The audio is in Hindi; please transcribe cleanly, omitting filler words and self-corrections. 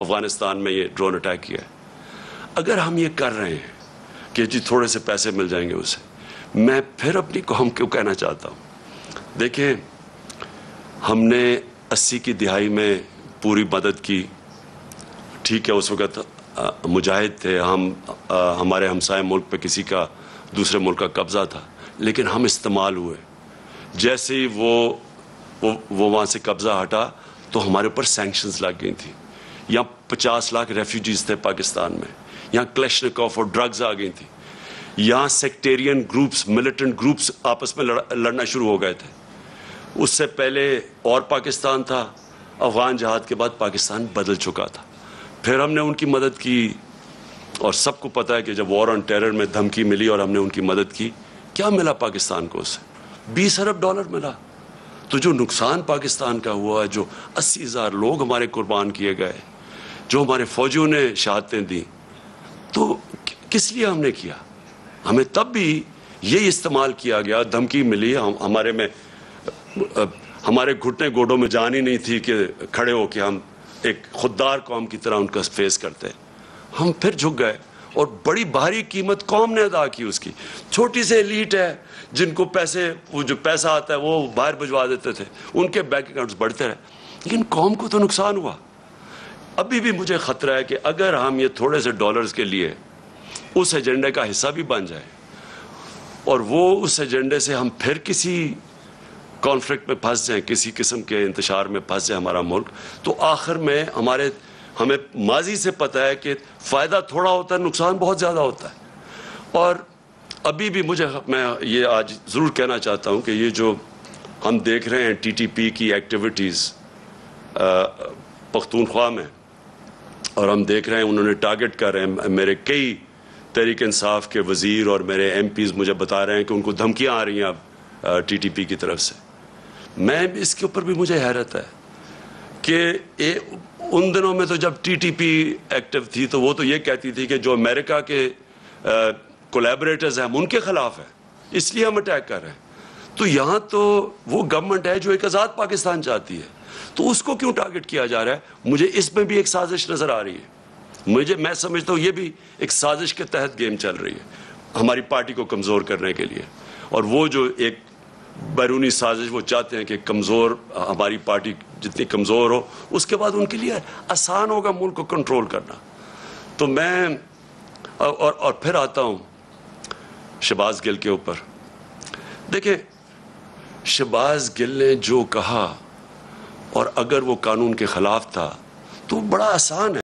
अफगानिस्तान में ये ड्रोन अटैक किया है। अगर हम ये कर रहे हैं कि जी थोड़े से पैसे मिल जाएंगे उसे, मैं फिर अपनी कौम को कहना चाहता हूँ, देखिए हमने 80 की दिहाई में पूरी मदद की, ठीक है, उस वक़्त मुजाहिद थे हम, हमारे हमसाए मुल्क पे किसी का दूसरे मुल्क का कब्ज़ा था, लेकिन हम इस्तेमाल हुए। जैसे ही वो वहाँ से कब्ज़ा हटा तो हमारे ऊपर सैंक्शंस लग गई थी। यहाँ 50 लाख रेफ्यूजीज थे पाकिस्तान में, यहाँ क्लैशनिकोव और ड्रग्स आ गई थी, यहाँ सेक्टेरियन ग्रुप्स, मिलिटेंट ग्रुप्स आपस में लड़ना शुरू हो गए थे। उससे पहले और पाकिस्तान था, अफगान जहाद के बाद पाकिस्तान बदल चुका था। फिर हमने उनकी मदद की और सबको पता है कि जब वॉर ऑन टेरर में धमकी मिली और हमने उनकी मदद की, क्या मिला पाकिस्तान को उससे? 20 अरब डॉलर मिला। तो जो नुकसान पाकिस्तान का हुआ, जो 80,000 लोग हमारे कुर्बान किए गए, जो हमारे फौजियों ने शहादतें दी, तो किस लिए हमने किया? हमें तब भी ये इस्तेमाल किया गया, धमकी मिली, हमारे घुटने गोडों में जान ही नहीं थी कि खड़े हो कि हम एक खुददार कौम की तरह उनका फेस करते। हम फिर झुक गए और बड़ी भारी कीमत कौम ने अदा की उसकी। छोटी से एलीट है जिनको पैसे, वो जो पैसा आता है वो बाहर भिजवा देते थे, उनके बैंक अकाउंट्स बढ़ते रहे, लेकिन कौम को तो नुकसान हुआ। अभी भी मुझे खतरा है कि अगर हम ये थोड़े से डॉलर्स के लिए उस एजेंडे का हिस्सा भी बन जाए और वो उस एजेंडे से हम फिर किसी कॉन्फ्लिक्ट में फंस जाएं, किसी किस्म के इंतशार में फंस जाए हमारा मुल्क, तो आखिर में हमें माजी से पता है कि फ़ायदा थोड़ा होता है, नुकसान बहुत ज़्यादा होता है। और अभी भी मैं ये आज ज़रूर कहना चाहता हूँ कि ये जो हम देख रहे हैं टीटीपी की एक्टिविटीज़ पख्तूनख्वा में, और हम देख रहे हैं उन्होंने टारगेट कर रहे हैं, मेरे कई तहरीक इंसाफ के वज़ीर और मेरे एमपीज़ मुझे बता रहे हैं कि उनको धमकियाँ आ रही हैं अब टीटीपी की तरफ से। मैं इसके ऊपर भी मुझे हैरत है कि उन दिनों में तो जब टीटीपी एक्टिव थी तो वो तो ये कहती थी कि जो अमेरिका के कोलैबोरेटर्स हैं हम उनके खिलाफ हैं, इसलिए हम अटैक कर रहे हैं। तो यहाँ तो वो गवर्नमेंट है जो एक आज़ाद पाकिस्तान चाहती है, तो उसको क्यों टारगेट किया जा रहा है? मुझे इसमें भी एक साजिश नज़र आ रही है। मैं समझता हूँ ये भी एक साजिश के तहत गेम चल रही है हमारी पार्टी को कमज़ोर करने के लिए। और वो जो एक बैरूनी साजिश वो चाहते हैं कि कमज़ोर हमारी पार्टी जितनी कमज़ोर हो, उसके बाद उनके लिए आसान होगा मुल्क को कंट्रोल करना। तो मैं और फिर आता हूँ शहबाज गिल के ऊपर। देखिए, शहबाज गिल ने जो कहा, और अगर वो कानून के ख़िलाफ़ था तो बड़ा आसान है।